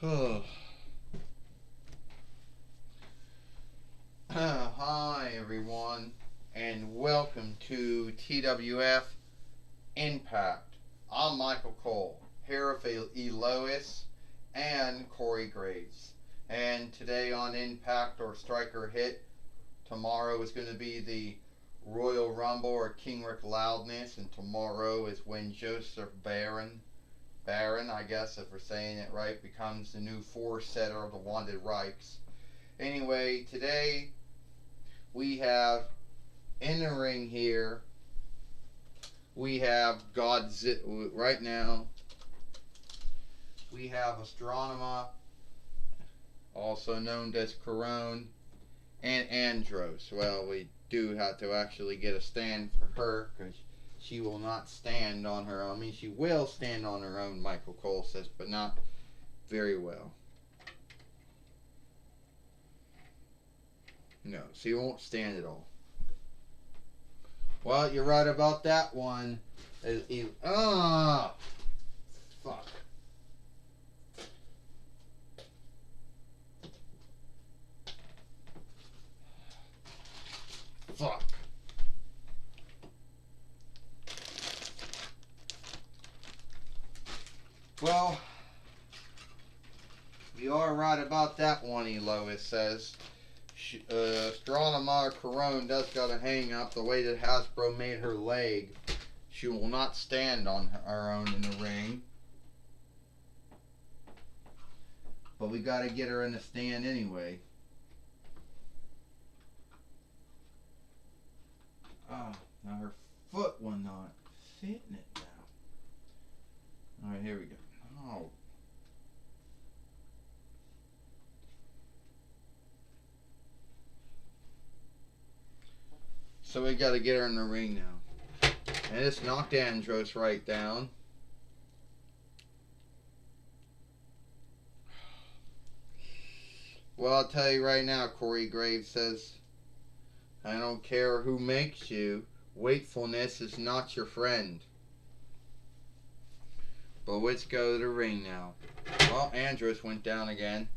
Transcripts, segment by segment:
Hi everyone, and welcome to TWF Impact. I'm Michael Cole, here with Elois and Corey Graves. And today on Impact or Striker Hit, tomorrow is going to be the Royal Rumble or King Rick Loudness, and tomorrow is when Joseph Baron, I guess if we're saying it right, becomes the new four-setter of the Wanted Reichs. Anyway, today we have in the ring here, we have Godzilla. Right now, we have Astronema, also known as Corone, and Andros. Well, we do have to actually get a stand for her because she will not stand on her own. I mean, she will stand on her own, Michael Cole says, but not very well. No, she won't stand at all. Well, you're right about that one. Fuck. Fuck. Well, you are right about that one, Elois says. Astronema Corone does got a hang up the way that Hasbro made her leg. She will not stand on her own in the ring. But we got to get her in the stand anyway. Oh, now her foot will not fit in it now. Alright, here we go. Oh. So we got to get her in the ring now. And it's knocked Andros right down. Well, I'll tell you right now, Corey Graves says, I don't care who makes you. Wakefulness is not your friend. But let's go to the ring now. Well, Andros went down again.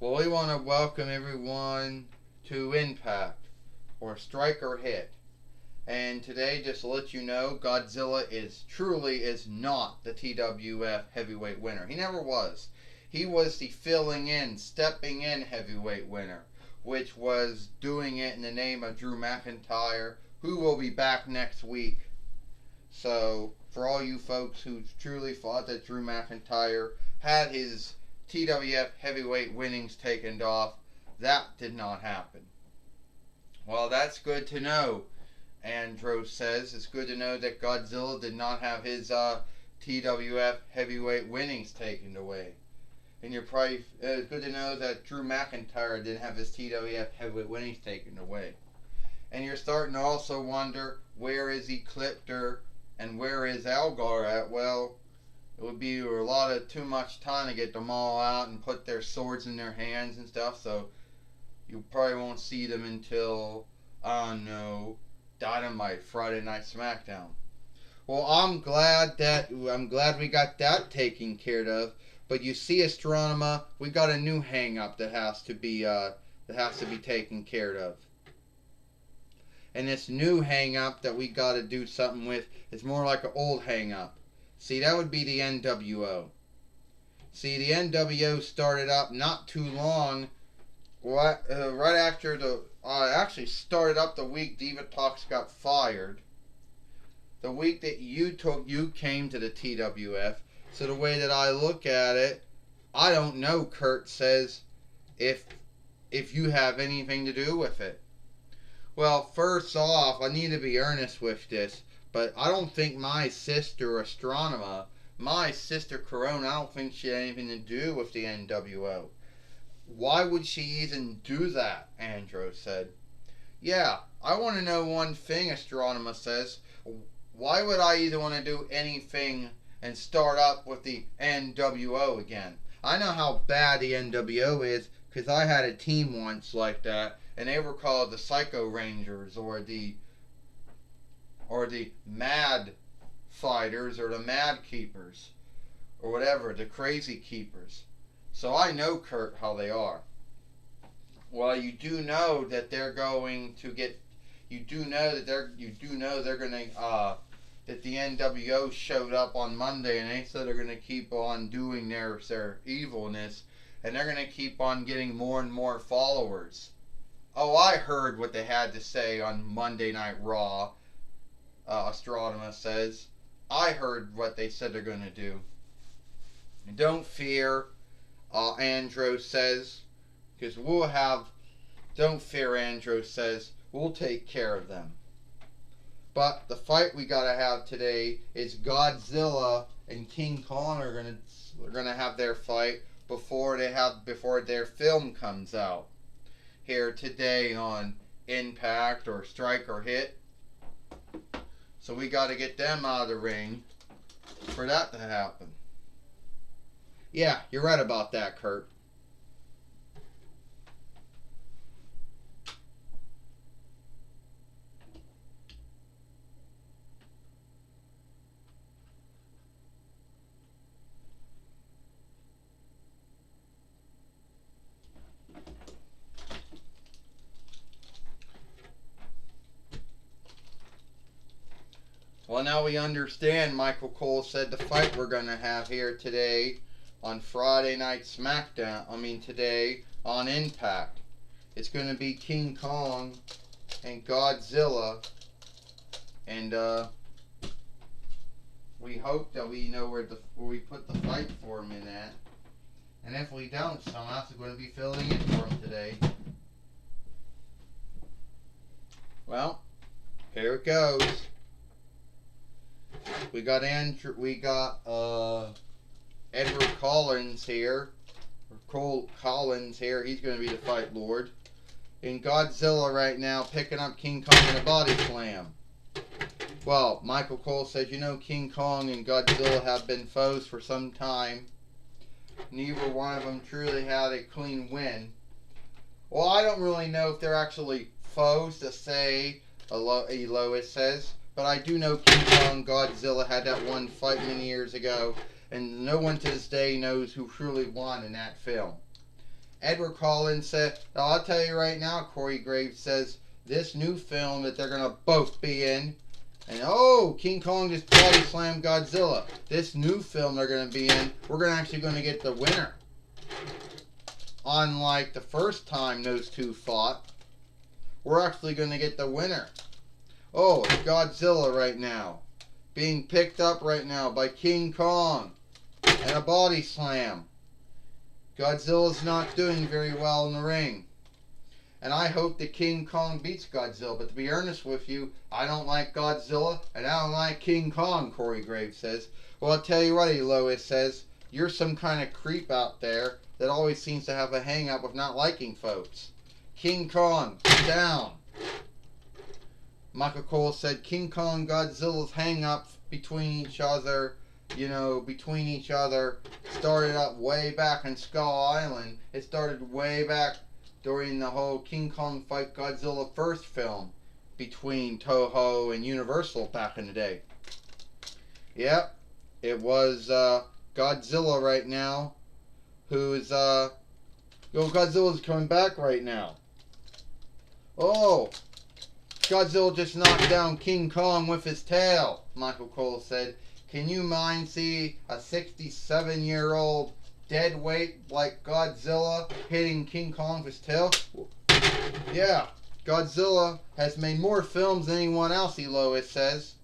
Well, we want to welcome everyone to Impact or Striker Hit. And today, just to let you know, Godzilla truly is not the TWF heavyweight winner. He never was. He was the filling in, stepping in heavyweight winner, which was doing it in the name of Drew McIntyre, who will be back next week. So, for all you folks who truly thought that Drew McIntyre had his TWF heavyweight winnings taken off, that did not happen. Well, that's good to know, Andros says. It's good to know that Godzilla did not have his TWF heavyweight winnings taken away. And you're probably it's good to know that Drew McIntyre didn't have his TWF heavyweight winnings taken away. And you're starting to also wonder, where is Ecliptor and where is Algar at? Well, it would be a lot of too much time to get them all out and put their swords in their hands and stuff, so you probably won't see them until, I don't know, Dynamite, Friday Night SmackDown. Well, I'm glad we got that taken care of. But you see, Astronema, we got a new hang-up that has to be taken care of. And this new hang-up that we got to do something with is more like an old hang-up. See, that would be the NWO. See, the NWO started up not too long, right after actually started up the week Divatox got fired. The week that you came to the TWF. So the way that I look at it, I don't know, Kurt says, if you have anything to do with it. Well, first off, I need to be earnest with this. But I don't think my sister Astronema, my sister Corone, I don't think she had anything to do with the NWO. Why would she even do that? Andros said. Yeah, I want to know one thing, Astronema says. Why would I either want to do anything and start up with the NWO again? I know how bad the NWO is because I had a team once like that, and they were called the Psycho Rangers or the Mad fighters or the mad keepers or whatever, the crazy keepers. So I know, Kurt, how they are. Well, you do know that they're going to get. You do know that they're going to. That the NWO showed up on Monday and they said they're going to keep on doing their evilness, and they're going to keep on getting more and more followers. Oh, I heard what they had to say on Monday Night Raw. Astrodema says. I heard what they said they're going to do. Don't fear, Andros says, because we'll have. Don't fear, Andros says. We'll take care of them. But the fight we gotta have today is Godzilla and King Kong are gonna have their fight before their film comes out here today on Impact or Strike or Hit. So we gotta get them out of the ring for that to happen. Yeah, you're right about that, Kurt. Well, now we understand, Michael Cole said, the fight we're going to have here today on Friday Night SmackDown, today on Impact. It's going to be King Kong and Godzilla, and we hope that we know where we put the fight for him in at. And if we don't, someone else is going to be filling in for him today. Well, here it goes. We got Edward Collins here. Or Cole Collins here. He's going to be the Fight Lord. And Godzilla right now picking up King Kong in a body slam. Well, Michael Cole says, King Kong and Godzilla have been foes for some time. Neither one of them truly had a clean win. Well, I don't really know if they're actually foes to say, Lois says. But I do know King Kong Godzilla had that one fight many years ago, and no one to this day knows who truly won in that film. Edward Collins said, I'll tell you right now, Corey Graves says, this new film that they're going to both be in, and King Kong just body slammed Godzilla. This new film they're going to be in, we're actually going to get the winner. Unlike the first time those two fought, we're actually going to get the winner. Oh, it's Godzilla right now. Being picked up right now by King Kong. And a body slam. Godzilla's not doing very well in the ring. And I hope that King Kong beats Godzilla. But to be earnest with you, I don't like Godzilla and I don't like King Kong, Corey Graves says. Well, I'll tell you what, Lois says. You're some kind of creep out there that always seems to have a hang-up with not liking folks. King Kong, down. Michael Cole said King Kong and Godzilla's hang-up between each other, started up way back in Skull Island. It started way back during the whole King Kong fight Godzilla first film between Toho and Universal back in the day. Yep, it was Godzilla right now, who's Godzilla's coming back right now. Oh, Godzilla just knocked down King Kong with his tail, Michael Cole said. Can you see a 67-year-old dead weight like Godzilla hitting King Kong with his tail? Yeah, Godzilla has made more films than anyone else, Lois says.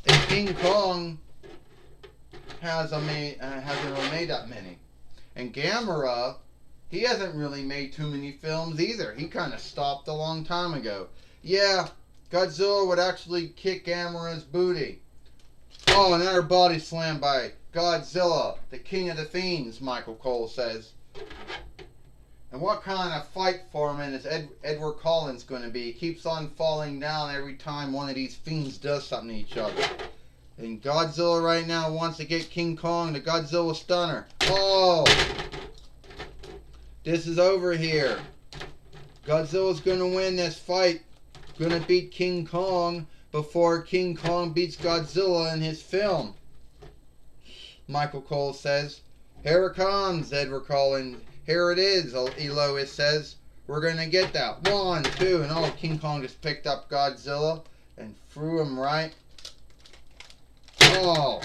And King Kong hasn't really made that many. And Gamera, he hasn't really made too many films either. He kind of stopped a long time ago. Yeah, Godzilla would actually kick Gamera's booty. Oh, another body slam by Godzilla, the king of the fiends, Michael Cole says. And what kind of fight foreman is Edward Collins going to be? He keeps on falling down every time one of these fiends does something to each other. And Godzilla right now wants to get King Kong the Godzilla Stunner. Oh! This is over here. Godzilla's going to win this fight. Going to beat King Kong before King Kong beats Godzilla in his film. Michael Cole says, "Here it comes, Edward Cullen. Here it is," Elois says. "We're going to get that. 1, 2, and oh, King Kong just picked up Godzilla and threw him right. Oh.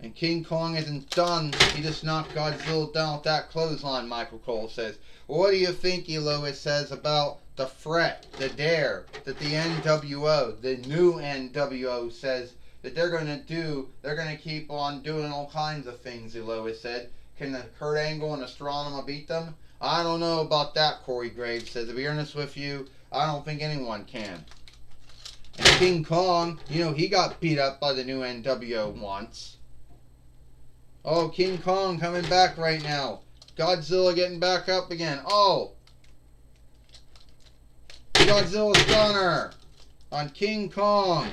And King Kong isn't done. He just knocked Godzilla down with that clothesline," Michael Cole says. "What do you think," Elois says, "about the threat, the dare that the NWO, the new NWO, says that they're going to do? They're going to keep on doing all kinds of things," Elois said. "Can the Kurt Angle and Astronema beat them?" "I don't know about that," Corey Graves says. "To be honest with you, I don't think anyone can." And King Kong, he got beat up by the new NWO once. Oh, King Kong coming back right now. Godzilla getting back up again. Oh! Godzilla Stunner on King Kong.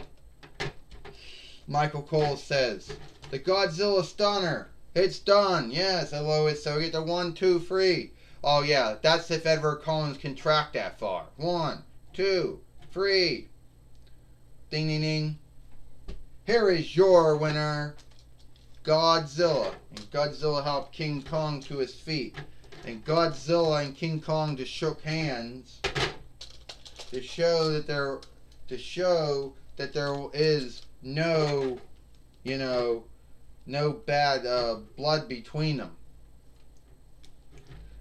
Michael Cole says, "The Godzilla Stunner. It's done." Yes, Elois. So we get the 1, 2, 3. Oh, yeah. That's if Edward Collins can track that far. 1, 2, 3. Ding, ding, ding. Here is your winner, Godzilla. And Godzilla helped King Kong to his feet. And Godzilla and King Kong just shook hands to show that there is no bad blood between them.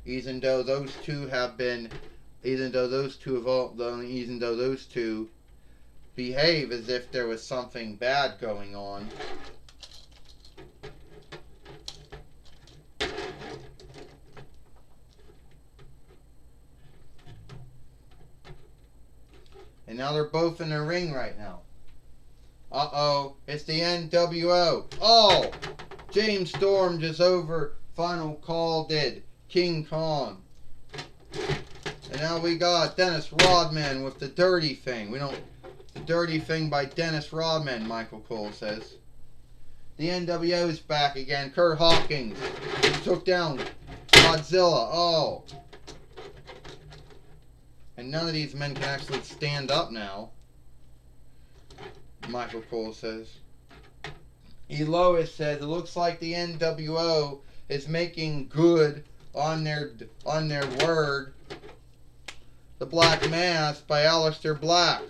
Even though those two behave as if there was something bad going on. And now they're both in the ring right now. Uh-oh, it's the NWO. Oh, James Storm just over Final Call did King Kong. And now we got Dennis Rodman with the dirty thing. The dirty thing by Dennis Rodman, Michael Cole says. The NWO's back again. Kurt Hawkins took down Godzilla. Oh. And none of these men can actually stand up now, Michael Cole says. Elois says, "It looks like the NWO is making good on their word. The Black Mass by Aleister Black."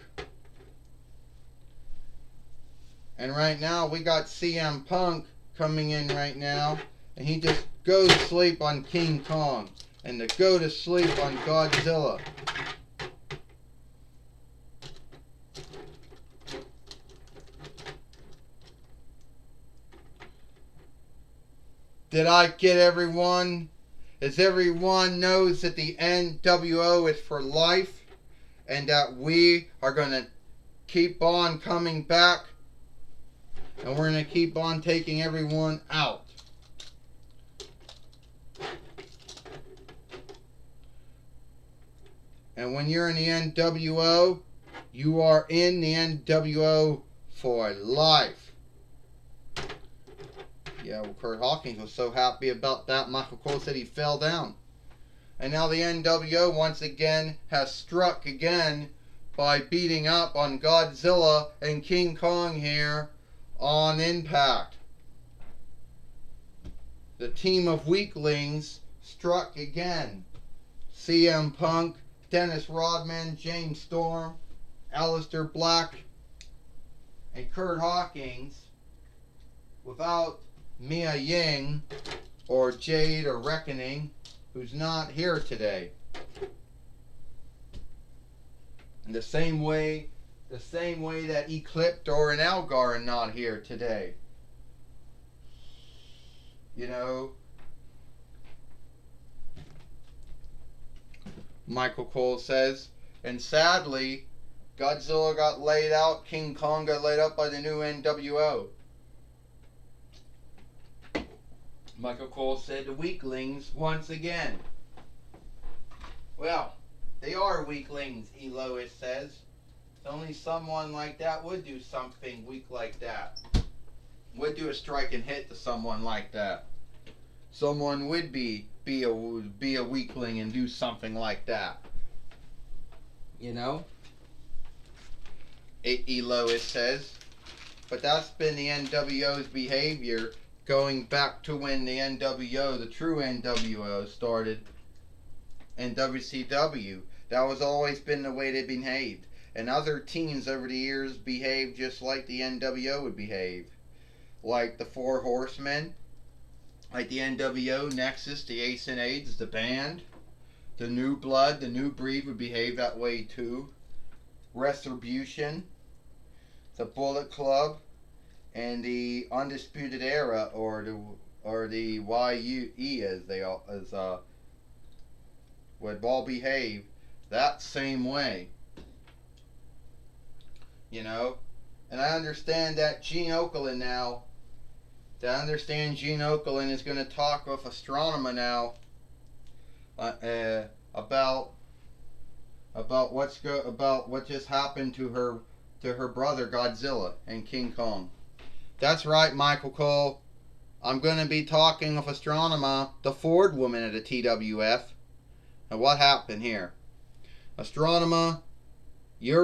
And right now we got CM Punk coming in right now, and he just goes to sleep on King Kong and to go to sleep on Godzilla. Did I get everyone? As everyone knows that the NWO is for life and that we are going to keep on coming back and we're going to keep on taking everyone out. And when you're in the NWO, you are in the NWO for life. Yeah, well, Kurt Hawkins was so happy about that, Michael Cole said he fell down. And now the NWO once again has struck again by beating up on Godzilla and King Kong here on Impact. The team of weaklings struck again. CM Punk, Dennis Rodman, James Storm, Aleister Black, and Kurt Hawkins, without Mia Ying or Jade or Reckoning, who's not here today. In the same way that Ecliptor and Algar are not here today. Michael Cole says. And sadly, Godzilla got laid out, King Kong got laid out by the new NWO. Michael Cole said the weaklings once again. Well, they are weaklings, Elois says. Only someone like that would do something weak like that. Would do a strike and hit to someone like that. Someone would be a weakling and do something like that. you know, Lois says. But that's been the NWO's behavior going back to when the NWO, the true NWO, started in WCW. That was always been the way they behaved. And other teams over the years behaved just like the NWO would behave. Like the Four Horsemen, like the NWO, Nexus, the Ace and Aids, the band, the New Blood, the New Breed would behave that way too. Retribution, the Bullet Club, and the Undisputed Era, or the YUE as they all would all behave that same way. You know, and I understand that Gene Okerlund now. Gene Okerlund is going to talk with Astronema now about what just happened to her brother Godzilla and King Kong. That's right, Michael Cole. I'm going to be talking with Astronema, the Ford woman at the TWF. And what happened here? Astronema, you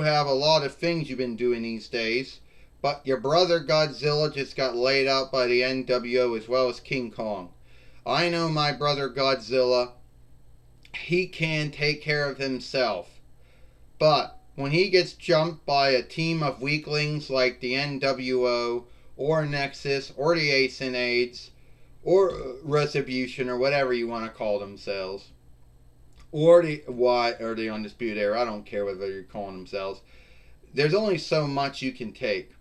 have a lot of things you've been doing these days, but your brother Godzilla just got laid out by the NWO as well as King Kong. I know my brother Godzilla, he can take care of himself. But when he gets jumped by a team of weaklings like the NWO or Nexus or the Ace and Aids or Retribution or whatever you want to call themselves, or the Undisputed Era, I don't care whether you're calling themselves, there's only so much you can take.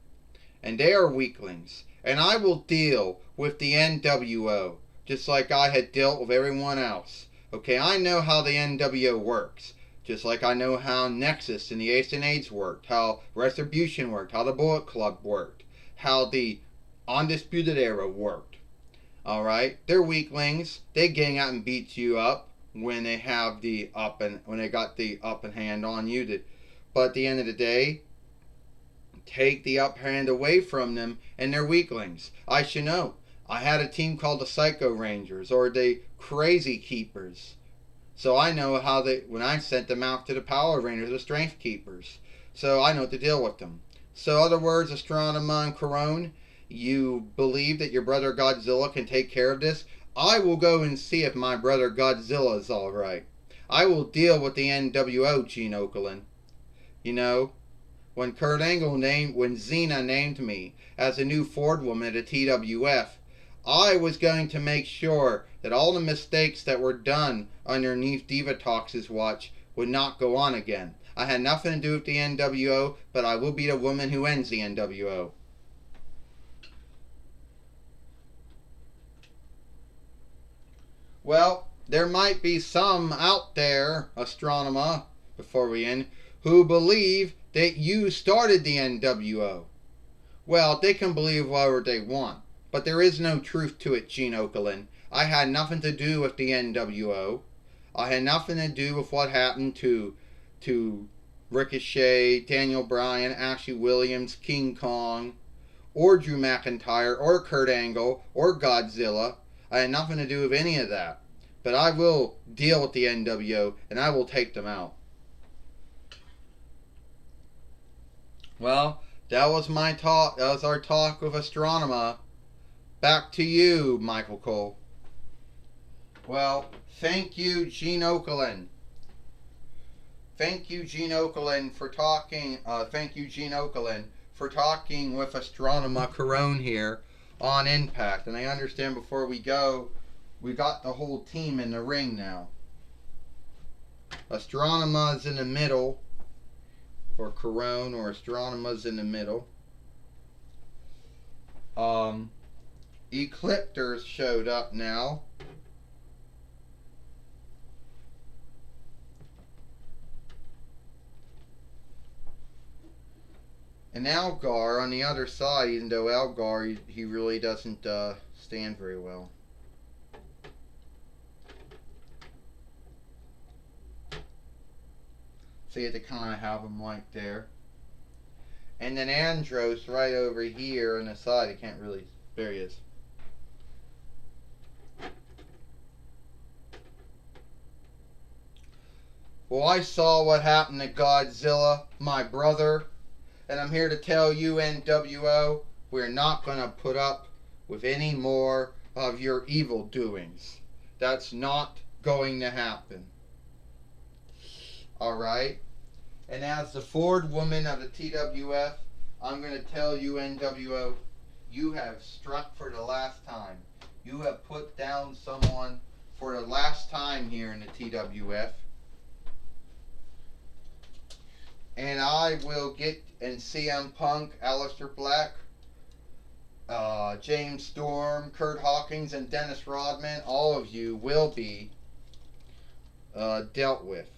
And they are weaklings. And I will deal with the NWO just like I had dealt with everyone else. Okay, I know how the NWO works. Just like I know how Nexus and the Ace and Aids worked, how Retribution worked, how the Bullet Club worked, how the Undisputed Era worked. Alright? They're weaklings. They gang out and beat you up when they got the up and hand on you. But at the end of the day, take the up hand away from them and they're weaklings. I should know. I had a team called the Psycho Rangers or the Crazy Keepers. So I know how when I sent them out to the Power Rangers, the Strength Keepers. So I know what to deal with them. So other words, Astronema and Corone, you believe that your brother Godzilla can take care of this? I will go and see if my brother Godzilla is alright. I will deal with the NWO, Gene Okerlund. You know, when when Xena named me as a new Ford woman at a TWF, I was going to make sure that all the mistakes that were done underneath Diva Talks' watch would not go on again. I had nothing to do with the NWO, but I will be the woman who ends the NWO. Well, there might be some out there, Astronema, before we end, who believe that you started the NWO. Well, they can believe whatever they want, but there is no truth to it, Gene Okerlund. I had nothing to do with the NWO. I had nothing to do with what happened to Ricochet, Daniel Bryan, Ashley Williams, King Kong, or Drew McIntyre, or Kurt Angle, or Godzilla. I had nothing to do with any of that. But I will deal with the NWO, and I will take them out. Well, that was my talk. That was our talk with Astronema. Back to you, Michael Cole. Well, thank you, Gene Okerlund. Thank you, Gene Okerlund, for talking. Thank you, Gene Okerlund, for talking with Astronema Corone here on Impact. And I understand before we go, we got the whole team in the ring now. Astronema's in the middle, or Corone, or Astronema's in the middle. Ecliptors showed up now. And Algar on the other side, even though Algar, he really doesn't stand very well. So you have to kind of have him like there. And then Andros right over here on the side, he can't really, there he is. Well, I saw what happened to Godzilla, my brother, and I'm here to tell you, NWO, we're not going to put up with any more of your evil doings. That's not going to happen. Alright? And as the Ford woman of the TWF, I'm going to tell you, NWO, you have struck for the last time. You have put down someone for the last time here in the TWF. And I will get and CM Punk, Aleister Black, James Storm, Kurt Hawkins, and Dennis Rodman. All of you will be dealt with.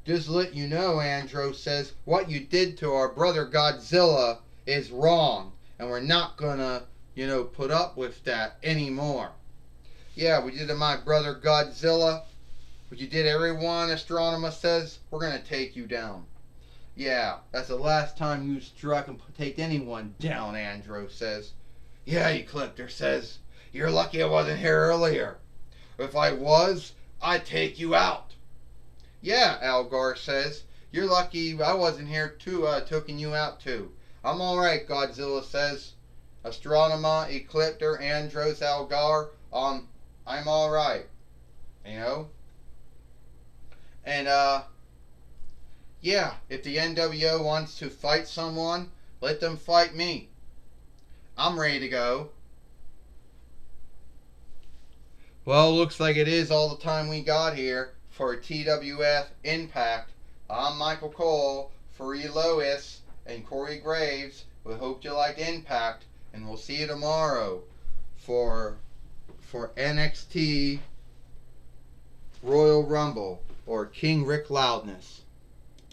Just let you know, Andros says, what you did to our brother Godzilla is wrong. And we're not gonna, put up with that anymore. Yeah, we did to my brother Godzilla. What you did everyone, Astronema says, we're gonna take you down. Yeah, that's the last time you struck and take anyone down, Andros says. Yeah, Ecliptor says, you're lucky I wasn't here earlier. If I was, I'd take you out. Yeah, Algar says, you're lucky I wasn't here too, taking you out too. I'm alright, Godzilla says. Astronema, Ecliptor, Andros, Algar, I'm alright. And, yeah, if the NWO wants to fight someone, let them fight me. I'm ready to go. Well, looks like it is all the time we got here for TWF Impact. I'm Michael Cole, Free Lois, and Corey Graves. We hope you liked Impact, and we'll see you tomorrow for NXT Royal Rumble or King Rick Loudness.